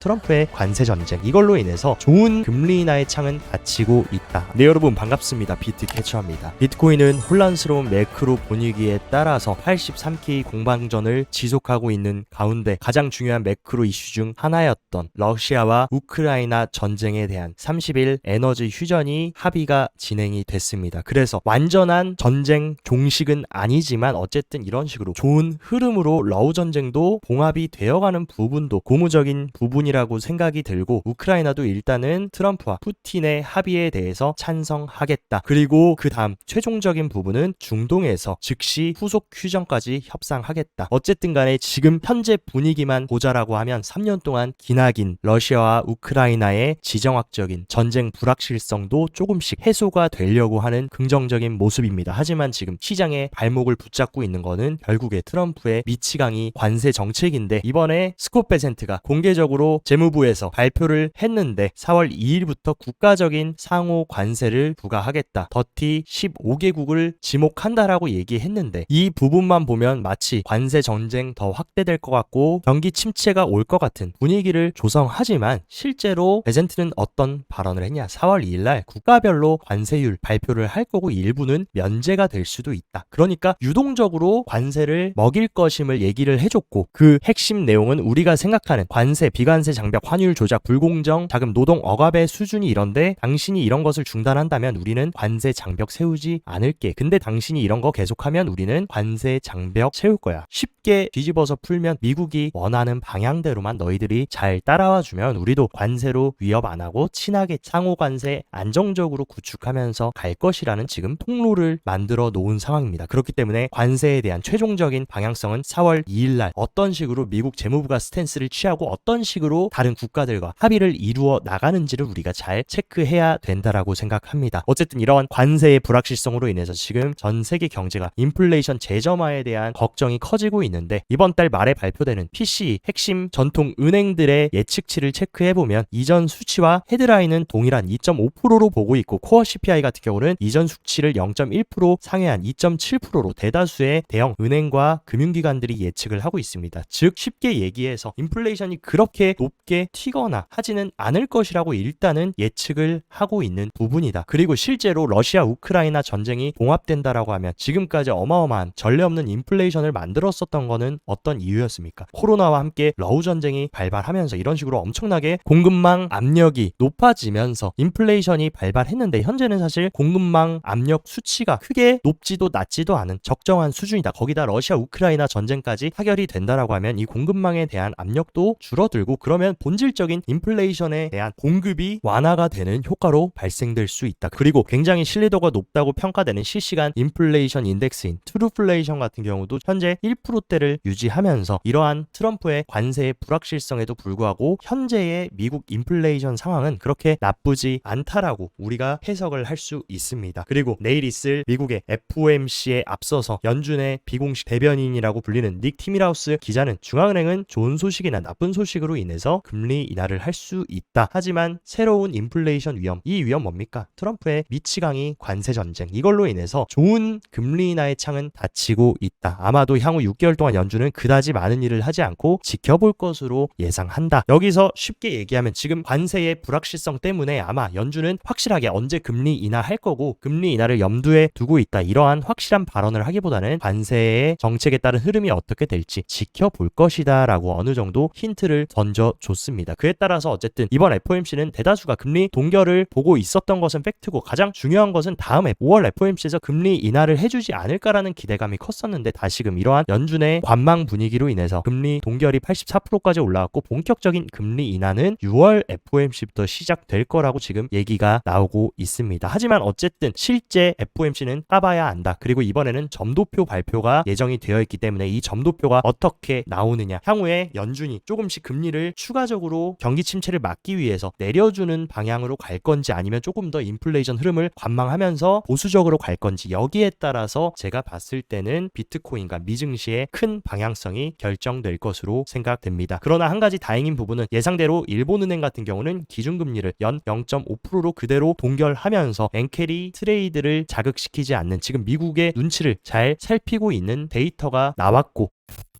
트럼프의 관세 전쟁, 이걸로 인해서 좋은 금리 인하의 창은 닫히고 있다. 네, 여러분 반갑습니다. 비트캐쳐입니다. 비트코인은 혼란스러운 매크로 분위기에 따라서 83K 공방전을 지속하고 있는 가운데 가장 중요한 매크로 이슈 중 하나였던 러시아와 우크라이나 전쟁에 대한 30일 에너지 휴전이 합의가 진행이 됐습니다. 그래서 완전한 전쟁 종식은 아니지만 어쨌든 이런 식으로 좋은 흐름으로 러우 전쟁도 봉합이 되어가는 부분도 고무적인 부분이라고 생각이 들고, 우크라이나도 일단은 트럼프와 푸틴의 합의에 대해서 찬성하겠다. 그리고 그 다음 최종적인 부분은 중동에서 즉시 후속 휴전까지 협상하겠다. 어쨌든 간에 지금 현재 분위기만 보자라고 하면 3년 동안 기나긴 러시아와 우크라이나의 지정학적인 전쟁 불확실성도 조금씩 해소가 되려고 하는 긍정적인 모습입니다. 하지만 지금 시장의 발목을 붙잡고 있는 거는 결국에 트럼프의 미치광이 관세 정책인데, 이번에 스콧 베센트가 공개적으로 재무부에서 발표를 했는데 4월 2일부터 국가적인 상호 관세를 부과하겠다. 더티 15개국을 지목한다라고 얘기했는데, 이 부분만 보면 마치 관세 전쟁 더 확대될 것 같고 경기 침체가 올 것 같은 분위기를 조성하지만, 실제로 베센트는 어떤 발언을 했냐? 4월 2일날 국가별로 관세율 발표를 할 거고 일부는 면제가 될 수도 있다. 그러니까 유동적으로 관세를 먹일 것임을 얘기를 해줬고, 그 핵심 내용은 우리가 생각하는 관세, 비관세 장벽, 환율 조작, 불공정, 자금, 노동, 억압의 수준이 이런데 당신이 이런 것을 중단한다면 우리는 관세 장벽 세우지 않을게. 근데 당신이 이런 거 계속하면 우리는 관세 장벽 세울 거야. 쉽게 뒤집어서 풀면 미국이 원하는 방향대로만 너희들이 잘 따라와 주면 우리도 관세로 위협 안 하고 친하게 상호 관세 안정적으로 구축하면서 갈 것이라는 지금 통로를 만들어 놓은 상황입니다. 그렇기 때문에 관세에 대한 최종적인 방향성은 4월 2일날 어떤 식으로 미국 재무부가 스탠스를 취하고 어떤 식으로 다른 국가들과 합의를 이루어 나가는지를 우리가 잘 체크해야 된다라고 생각합니다. 어쨌든 이러한 관세의 불확실성으로 인해서 지금 전 세계 경제가 인플레이션 재점화에 대한 걱정이 커지고 있는데, 이번 달 말에 발표되는 PCE 핵심 전통 은행들의 예측치를 체크해보면 이전 수치와 헤드라인은 동일한 2.5%로 보고 있고, 코어 CPI 같은 경우는 이전 수치를 0.1% 상회한 2.7%로 대다수의 대형 은행과 금융기관들이 예측을 하고 있습니다. 즉 쉽게 얘기해서 인플레이션이 그렇게 높게 튀거나 하지는 않을 것이라고 일단은 예측을 하고 있는 부분이다. 그리고 실제로 러시아 우크라이나 전쟁이 봉합된다라고 하면 지금까지 어마어마한 전례 없는 인플레이션을 만들었었던 거는 어떤 이유였습니까? 코로나와 함께 러우 전쟁이 발발하면서 이런 식으로 엄청나게 공급망 압력이 높아지면서 인플레이션이 발발했는데, 현재는 사실 공급망 압력 수치가 크게 높지도 낮지도 않은 적정한 수준이다. 거기다 러시아 우크라이나 전쟁까지 타결이 된다라고 하면 이 공급망에 대한 압력도 줄어들고, 그러면 본질적인 인플레이션에 대한 공급이 완화가 되는 효과로 발생될 수 있다. 그리고 굉장히 신뢰도가 높다고 평가되는 실시간 인플레이션 인덱스인 트루플레이션 같은 경우도 현재 1%대를 유지하면서 이러한 트럼프의 관세의 불확실성에도 불구하고 현재의 미국 인플레이션 상황은 그렇게 나쁘지 않다라고 우리가 해석을 할 수 있습니다. 그리고 내일 있을 미국의 FOMC에 앞서서 연준의 비공식 대변인이라고 불리는 닉 티밀하우스 기자는 중앙은행은 좋은 소식이나 나쁜 소식으로 인해서 금리 인하를 할 수 있다. 하지만 새로운 인플레이션 위험, 이 위험 뭡니까? 트럼프의 미치광이 관세 전쟁, 이걸로 인해서 좋은 금리 인하의 창은 닫히고 있다. 아마도 향후 6개월 동안 연준은 그다지 많은 일을 하지 않고 지켜볼 것으로 예상한다. 여기서 쉽게 얘기하면 지금 관세의 불확실성 때문에 아마 연준은 확실하게 언제 금리 인하할 거고 금리 인하를 염두에 두고 있다. 이러한 확실한 발언을 하기보다는 관세의 정책에 따른 흐름이 어떻게 될지 지켜볼 것이다 라고 어느 정도 힌트를 던져줬습니다. 그에 따라서 어쨌든 이번 FOMC는 대다수가 금리 동결을 보고 있었던 것은 팩트고, 가장 중요한 것은 다음에 5월 FOMC에서 금리 인하를 해주지 않을까라는 기대감이 컸었는데, 다시금 이러한 연준의 관망 분위기로 인해서 금리 동결이 84%까지 올라왔고 본격적인 금리 인하는 6월 FOMC부터 시작될 거라고 지금 얘기가 나오고 있습니다. 하지만 어쨌든 실제 FOMC는 까봐야 안다. 그리고 이번에는 점도표 발표가 예정이 되어 있기 때문에 이 점도표가 어떻게 나오느냐, 향후에 연준이 조금씩 금리를 추가적으로 경기 침체를 막기 위해서 내려주는 방향으로 갈 건지 아니면 조금 더 인플레이션 흐름을 관망하면서 보수적으로 갈 건지, 여기에 따라서 제가 봤을 때는 비트코인과 미증시의 큰 방향성이 결정될 것으로 생각됩니다. 그러나 한 가지 다행인 부분은 예상대로 일본은행 같은 경우는 기준금리를 연 0.5%로 그대로 동결하면서 엔캐리 트레이드를 자극시키지 않는, 지금 미국의 눈치를 잘 살피고 있는 데이터가 나왔고,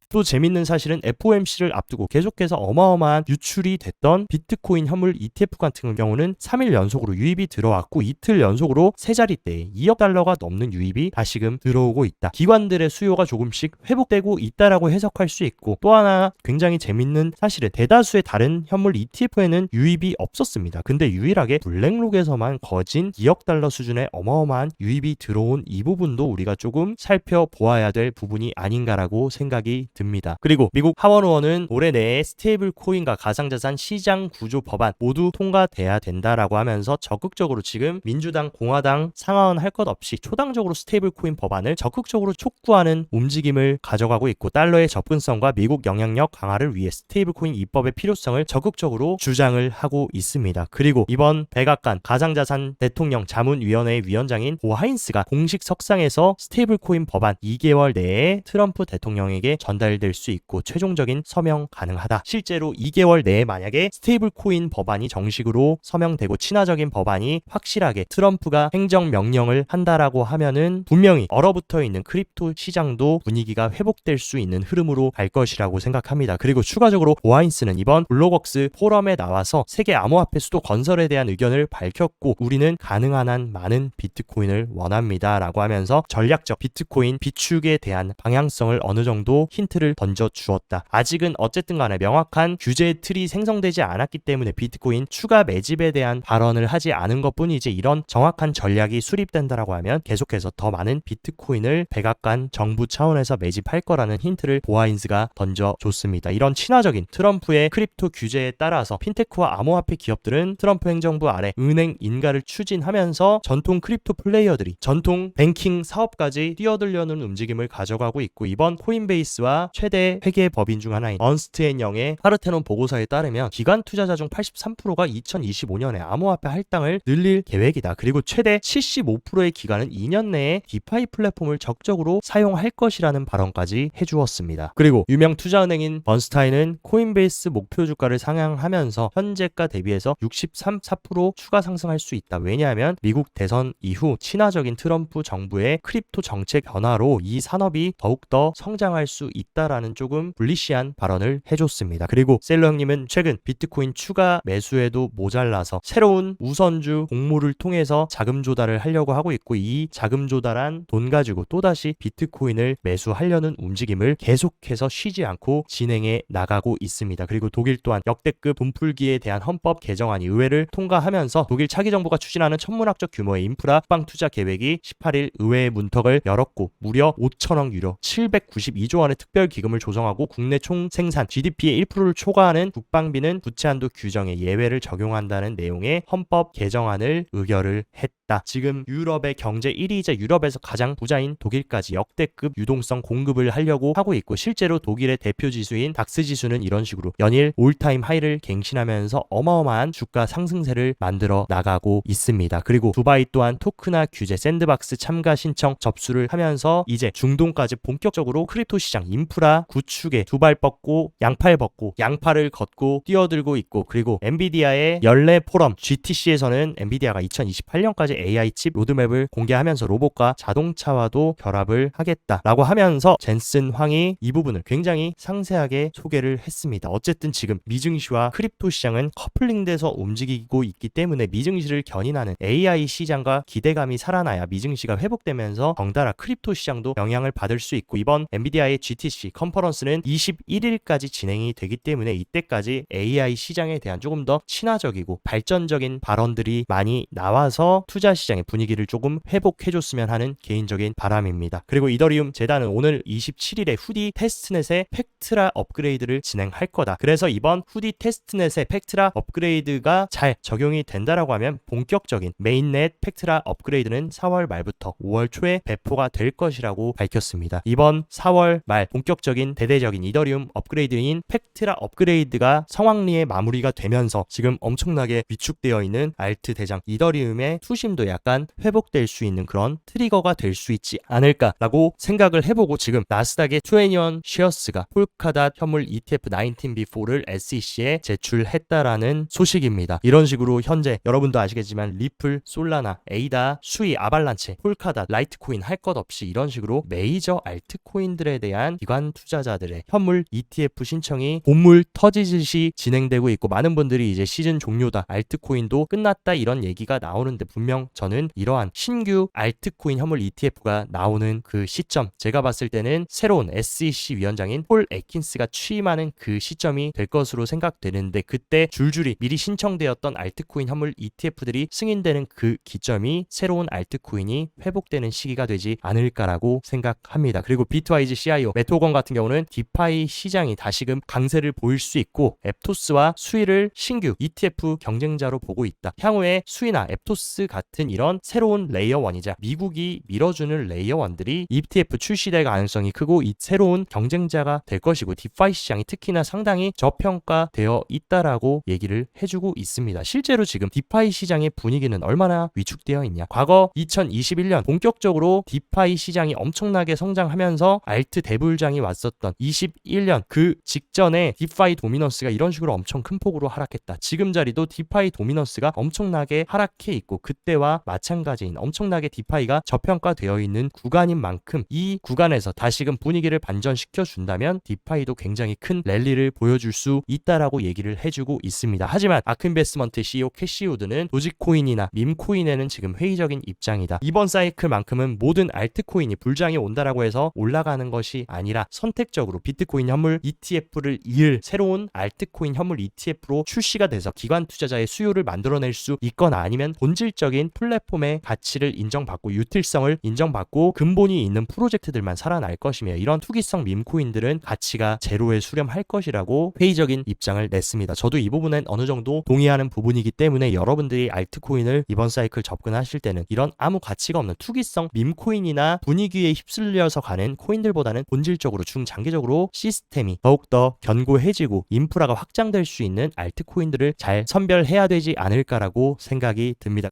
또 재밌는 사실은 FOMC를 앞두고 계속해서 어마어마한 유출이 됐던 비트코인 현물 ETF 같은 경우는 3일 연속으로 유입이 들어왔고 이틀 연속으로 세 자릿대에 2억 달러가 넘는 유입이 다시금 들어오고 있다. 기관들의 수요가 조금씩 회복되고 있다라고 해석할 수 있고, 또 하나 굉장히 재밌는 사실은 대다수의 다른 현물 ETF에는 유입이 없었습니다. 근데 유일하게 블랙록에서만 거진 2억 달러 수준의 어마어마한 유입이 들어온 이 부분도 우리가 조금 살펴보아야 될 부분이 아닌가라고 생각이 듭니다. 그리고 미국 하원 의원은 올해 내에 스테이블 코인과 가상자산 시장 구조 법안 모두 통과돼야 된다라고 하면서 적극적으로 지금 민주당, 공화당 상하원 할 것 없이 초당적으로 스테이블 코인 법안을 적극적으로 촉구하는 움직임을 가져가고 있고, 달러의 접근성과 미국 영향력 강화를 위해 스테이블 코인 입법의 필요성을 적극적으로 주장을 하고 있습니다. 그리고 이번 백악관 가상자산 대통령 자문위원회 위원장인 고 하인스가 공식 석상에서 스테이블 코인 법안 2개월 내에 트럼프 대통령에게 전달될 수 있고 최종적인 서명 가능하다. 실제로 2개월 내에 만약에 스테이블 코인 법안이 정식으로 서명되고 친화적인 법안이 확실하게 트럼프가 행정명령을 한다라고 하면은 분명히 얼어붙어 있는 크립토 시장도 분위기가 회복될 수 있는 흐름으로 갈 것이라고 생각합니다. 그리고 추가적으로 고 하인스는 이번 블록웍스 포럼에 나와서 세계 암호화폐 수도 건설에 대한 의견을 밝혔고, 우리는 가능한 한 많은 비트코인을 원합니다 라고 하면서 전략적 비트코인 비축에 대한 방향성을 어느 정도 힌트를 던져 주었다. 아직은 어쨌든 간에 명확한 규제 틀이 생성되지 않았기 때문에 비트코인 추가 매집에 대한 발언을 하지 않은 것 뿐이지, 이런 정확한 전략이 수립된다라고 하면 계속해서 더 많은 비트코인을 백악관 정부 차원에서 매집할 거라는 힌트를 고 하인스가 던져줬습니다. 이런 친화적인 트럼프의 크립토 규제에 따라서 핀테크와 암호화폐 기업들은 트럼프 행정부 아래 은행 인가를 추진하면서 전통 크립토 플레이어들이 전통 뱅킹 사업까지 뛰어들려는 움직임을 가져가고 있고, 이번 코인베이스와 최대 회계 법인 중 하나인 언스트 앤 영의 파르테논 보고서에 따르면 기관 투자자 중 83%가 2025년에 암호화폐 할당을 늘릴 계획이다. 그리고 최대 75%의 기관은 2년 내에 디파이 플랫폼을 적극적으로 사용할 것이라는 발언까지 해주었습니다. 그리고 유명 투자은행인 번스타인은 코인베이스 목표 주가를 상향하면서 현재가 대비해서 63% 추가 상승할 수 있다. 왜냐하면 미국 대선 이후 친화적인 트럼프 정부의 크립토 정책 변화로 이 산업이 더욱더 성장할 수 있다라는 조금 불리시한 발언을 해줬습니다. 그리고 셀러 형님은 최근 비트코인 추가 매수에도 모자라서 새로운 우선주 공모를 통해서 자금 조달을 하려고 하고 있고, 이 자금 조달한 돈 가지고 또다시 비트코인을 매수하려는 움직임을 계속해서 쉬지 않고 진행해 나가고 있습니다. 그리고 독일 또한 역대급 돈풀기에 대한 헌법 개정안이 의회를 통과하면서 독일 차기 정부가 추진하는 천문학적 규모의 인프라 후방 투자 계획이 18일 의회의 문턱을 열었고, 무려 5천억 유로 792조 원의 특별 기금을 조성하고 국내 총 생산 GDP의 1%를 초과하는 국방비는 부채 한도 규정에 예외를 적용한다는 내용의 헌법 개정안을 의결을 했다. 지금 유럽의 경제 1위이자 유럽에서 가장 부자인 독일까지 역대급 유동성 공급을 하려고 하고 있고, 실제로 독일의 대표 지수인 닥스 지수는 이런 식으로 연일 올타임 하이를 갱신하면서 어마어마한 주가 상승세를 만들어 나가고 있습니다. 그리고 두바이 또한 토크나 규제 샌드박스 참가 신청 접수를 하면서 이제 중동까지 본격적으로 크립토 시장 인프라 구축에 두 발 뻗고 양팔 벗고 양팔을 걷고 뛰어들고 있고, 그리고 엔비디아의 연례 포럼 GTC에서는 엔비디아가 2028년까지 AI 칩 로드맵을 공개하면서 로봇과 자동차와도 결합을 하겠다라고 하면서 젠슨 황이 이 부분을 굉장히 상세하게 소개를 했습니다. 어쨌든 지금 미증시와 크립토 시장은 커플링돼서 움직이고 있기 때문에 미증시를 견인하는 AI 시장과 기대감이 살아나야 미증시가 회복되면서 덩달아 크립토 시장도 영향을 받을 수 있고, 이번 엔비디아의 GTC 컨퍼런스는 21일까지 진행이 되기 때문에 이때까지 AI 시장에 대한 조금 더 친화적이고 발전적인 발언들이 많이 나와서 투자 시장의 분위기를 조금 회복해줬으면 하는 개인적인 바람입니다. 그리고 이더리움 재단은 오늘 27일에 후디 테스트넷의 팩트라 업그레이드를 진행할 거다. 그래서 이번 후디 테스트넷의 팩트라 업그레이드가 잘 적용이 된다라고 하면 본격적인 메인넷 팩트라 업그레이드는 4월 말부터 5월 초에 배포가 될 것이라고 밝혔습니다. 이번 4월 말 본격적인 대대적인 이더리움 업그레이드인 팩트라 업그레이드가 성황리에 마무리가 되면서 지금 엄청나게 위축되어 있는 알트 대장 이더리움의 투심도 시점도 약간 회복될 수 있는 그런 트리거가 될 수 있지 않을까라고 생각을 해보고 지금 나스닥의 21 쉐어스가 폴카닷 현물 ETF 19B4를 SEC에 제출했다라는 소식입니다. 이런 식으로 현재 여러분도 아시겠지만 리플, 솔라나, 에이다, 수이, 아발란체, 폴카닷, 라이트코인 할 것 없이 이런 식으로 메이저 알트코인들에 대한 기관 투자자들의 현물 ETF 신청이 본물 터지듯이 진행되고 있고, 많은 분들이 이제 시즌 종료다, 알트코인도 끝났다 이런 얘기가 나오는데, 분명 저는 이러한 신규 알트코인 현물 ETF가 나오는 그 시점, 제가 봤을 때는 새로운 SEC 위원장인 폴 애킨스가 취임하는 그 시점이 될 것으로 생각되는데, 그때 줄줄이 미리 신청되었던 알트코인 현물 ETF들이 승인되는 그 기점이 새로운 알트코인이 회복되는 시기가 되지 않을까라고 생각합니다. 그리고 비트와이즈 CIO 메토건 같은 경우는 디파이 시장이 다시금 강세를 보일 수 있고, 앱토스와 수이를 신규 ETF 경쟁자로 보고 있다. 향후에 수이나 앱토스 같은 이런 새로운 레이어 1이자 미국이 밀어주는 레이어 1들이 ETF 출시될 가능성이 크고, 이 새로운 경쟁자가 될 것이고, 디파이 시장이 특히나 상당히 저평가되어 있다라고 얘기를 해주고 있습니다. 실제로 지금 디파이 시장의 분위기는 얼마나 위축되어 있냐. 과거 2021년 본격적으로 디파이 시장이 엄청나게 성장하면서 알트 대불장이 왔었던 21년 그 직전에 디파이 도미넌스가 이런 식으로 엄청 큰 폭으로 하락했다. 지금 자리도 디파이 도미넌스가 엄청나게 하락해 있고, 그때와 마찬가지인 엄청나게 디파이가 저평가되어 있는 구간인 만큼 이 구간에서 다시금 분위기를 반전시켜 준다면 디파이도 굉장히 큰 랠리를 보여줄 수 있다라고 얘기를 해주고 있습니다. 하지만 아크인베스먼트 CEO 캐시 우드는 도지코인이나 밈코인에는 지금 회의적인 입장이다. 이번 사이클만큼은 모든 알트코인이 불장이 온다라고 해서 올라가는 것이 아니라 선택적으로 비트코인 현물 ETF를 이을 새로운 알트코인 현물 ETF로 출시가 돼서 기관 투자자의 수요를 만들어낼 수 있거나, 아니면 본질적인 플랫폼의 가치를 인정받고 유틸성을 인정받고 근본이 있는 프로젝트들만 살아날 것이며, 이런 투기성 밈코인들은 가치가 제로에 수렴할 것이라고 회의적인 입장을 냈습니다. 저도 이 부분엔 어느 정도 동의하는 부분이기 때문에 여러분들이 알트코인을 이번 사이클 접근하실 때는 이런 아무 가치가 없는 투기성 밈코인이나 분위기에 휩쓸려서 가는 코인들보다는 본질적으로 중장기적으로 시스템이 더욱더 견고해지고 인프라가 확장될 수 있는 알트코인들을 잘 선별해야 되지 않을까라고 생각이 듭니다.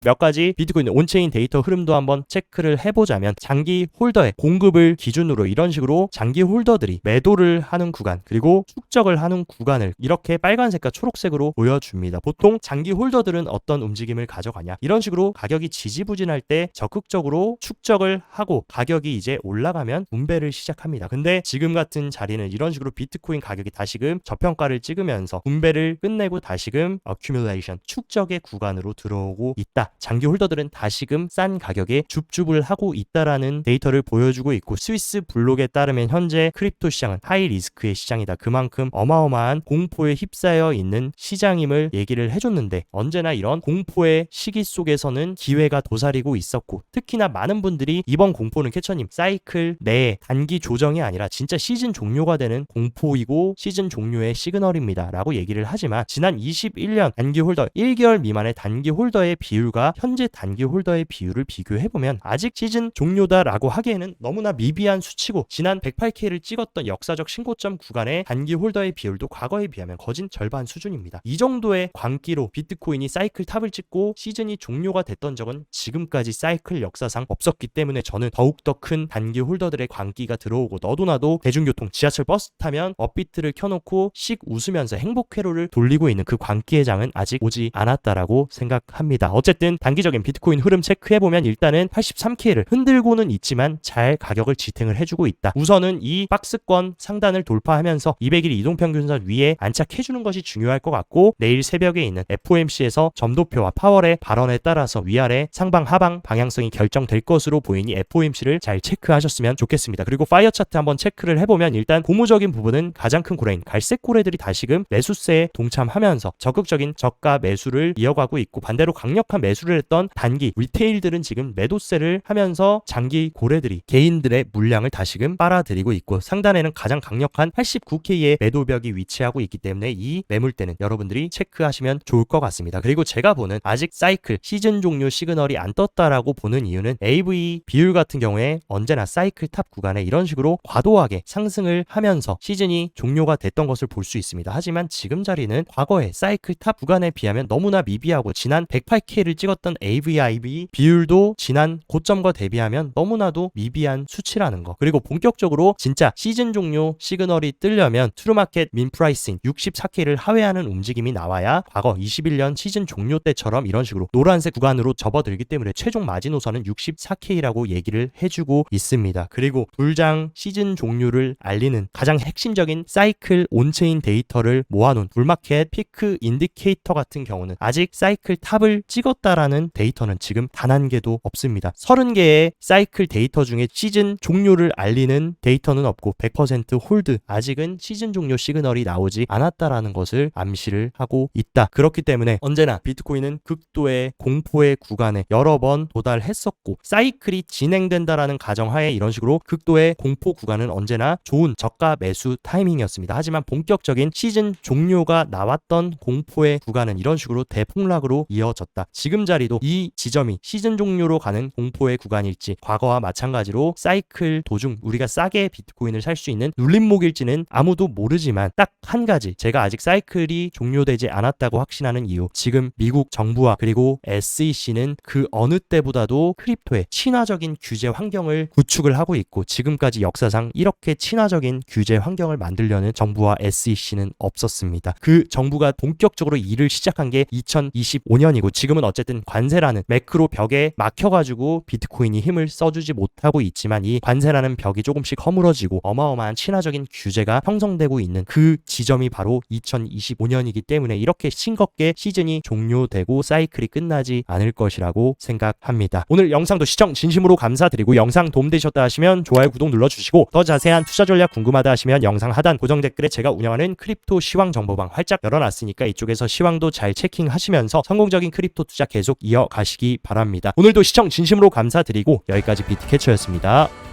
몇 가지 비트코인 온체인 데이터 흐름도 한번 체크를 해보자면, 장기 홀더의 공급을 기준으로 이런 식으로 장기 홀더들이 매도를 하는 구간, 그리고 축적을 하는 구간을 이렇게 빨간색과 초록색으로 보여줍니다. 보통 장기 홀더들은 어떤 움직임을 가져가냐, 이런 식으로 가격이 지지부진할 때 적극적으로 축적을 하고 가격이 이제 올라가면 분배를 시작합니다. 근데 지금 같은 자리는 이런 식으로 비트코인 가격이 다시금 저평가를 찍으면서 분배를 끝내고 다시금 어큐뮬레이션, 축적의 구간으로 들어오고 있다. 장기 홀더들은 다시금 싼 가격에 줍줍을 하고 있다라는 데이터를 보여주고 있고, 스위스 블록에 따르면 현재 크립토 시장은 하이 리스크의 시장이다. 그만큼 어마어마한 공포에 휩싸여 있는 시장임을 얘기를 해줬는데, 언제나 이런 공포의 시기 속에서는 기회가 도사리고 있었고, 특히나 많은 분들이 이번 공포는 캐처님 사이클 내에 단기 조정이 아니라 진짜 시즌 종료가 되는 공포이고 시즌 종료의 시그널입니다 라고 얘기를 하지만, 지난 21년 단기 홀더 1개월 미만의 단기 홀더의 비율과 현재 단기 홀더의 비율을 비교해보면 아직 시즌 종료다라고 하기에는 너무나 미비한 수치고, 지난 108K를 찍었던 역사적 신고점 구간의 단기 홀더의 비율도 과거에 비하면 거진 절반 수준입니다. 이 정도의 광기로 비트코인이 사이클 탑을 찍고 시즌이 종료가 됐던 적은 지금까지 사이클 역사상 없었기 때문에, 저는 더욱더 큰 단기 홀더들의 광기가 들어오고, 너도 나도 대중교통 지하철 버스 타면 업비트를 켜놓고 씩 웃으면서 행복 회로를 돌리고 있는 그 광기의 장은 아직 오지 않았다라고 생각합니다. 어쨌든 단기적인 비트코인 흐름 체크해보면 일단은 83K를 흔들고는 있지만 잘 가격을 지탱을 해주고 있다. 우선은 이 박스권 상단을 돌파하면서 200일 이동평균선 위에 안착해주는 것이 중요할 것 같고, 내일 새벽에 있는 FOMC에서 점도표와 파월의 발언에 따라서 위아래 상방 하방 방향성이 결정될 것으로 보이니 FOMC를 잘 체크하셨으면 좋겠습니다. 그리고 파이어 차트 한번 체크를 해보면, 일단 고무적인 부분은 가장 큰 고래인 갈색 고래들이 다시금 매수세에 동참하면서 적극적인 저가 매수를 이어가고 있고, 반대로 강력한 매수를 했던 단기 리테일들은 지금 매도세를 하면서 장기 고래들이 개인들의 물량을 다시금 빨아들이고 있고, 상단에는 가장 강력한 89K의 매도벽이 위치하고 있기 때문에 이 매물대는 여러분들이 체크하시면 좋을 것 같습니다. 그리고 제가 보는 아직 사이클 시즌 종료 시그널이 안 떴다라고 보는 이유는, AV 비율 같은 경우에 언제나 사이클 탑 구간에 이런 식으로 과도하게 상승을 하면서 시즌이 종료가 됐던 것을 볼 수 있습니다. 하지만 지금 자리는 과거의 사이클 탑 구간에 비하면 너무나 미비하고, 지난 108K를 찍었 찍었던 AVIB 비율도 지난 고점과 대비하면 너무나도 미비한 수치라는 거. 그리고 본격적으로 진짜 시즌 종료 시그널이 뜨려면 트루마켓 민 프라이싱 64K를 하회하는 움직임이 나와야 과거 21년 시즌 종료 때처럼 이런 식으로 노란색 구간으로 접어들기 때문에 최종 마지노선은 64K라고 얘기를 해주고 있습니다. 그리고 불장 시즌 종료를 알리는 가장 핵심적인 사이클 온체인 데이터를 모아놓은 불마켓 피크 인디케이터 같은 경우는 아직 사이클 탑을 찍었다라는 데이터는 지금 단 한 개도 없습니다. 30개의 사이클 데이터 중에 시즌 종료를 알리는 데이터는 없고 100% 홀드, 아직은 시즌 종료 시그널이 나오지 않았다라는 것을 암시를 하고 있다. 그렇기 때문에 언제나 비트코인은 극도의 공포의 구간에 여러 번 도달했었고 사이클이 진행된다라는 가정하에 이런 식으로 극도의 공포 구간은 언제나 좋은 저가 매수 타이밍이었습니다. 하지만 본격적인 시즌 종료가 나왔던 공포의 구간은 이런 식으로 대폭락으로 이어졌다. 지금 자리도 이 지점이 시즌 종료로 가는 공포의 구간일지 과거와 마찬가지로 사이클 도중 우리가 싸게 비트코인을 살 수 있는 눌림목일지는 아무도 모르지만 딱 한 가지, 제가 아직 사이클이 종료되지 않았다고 확신하는 이유, 지금 미국 정부와 그리고 SEC는 그 어느 때보다도 크립토에 친화적인 규제 환경을 구축을 하고 있고 지금까지 역사상 이렇게 친화적인 규제 환경을 만들려는 정부와 SEC는 없었습니다. 그 정부가 본격적으로 일을 시작한 게 2025년이고 지금은 어쨌든 관세라는 매크로 벽에 막혀가지고 비트코인이 힘을 써주지 못하고 있지만 이 관세라는 벽이 조금씩 허물어지고 어마어마한 친화적인 규제가 형성되고 있는 그 지점이 바로 2025년이기 때문에 이렇게 싱겁게 시즌이 종료되고 사이클이 끝나지 않을 것이라고 생각합니다. 오늘 영상도 시청 진심으로 감사드리고 영상 도움되셨다 하시면 좋아요, 구독 눌러주시고 더 자세한 투자 전략 궁금하다 하시면 영상 하단 고정 댓글에 제가 운영하는 크립토 시황 정보방 활짝 열어놨으니까 이쪽에서 시황도 잘 체킹하시면서 성공적인 크립토 투자 계속 이어가시기 바랍니다. 오늘도 시청 진심으로 감사드리고 여기까지 비트캐쳐였습니다.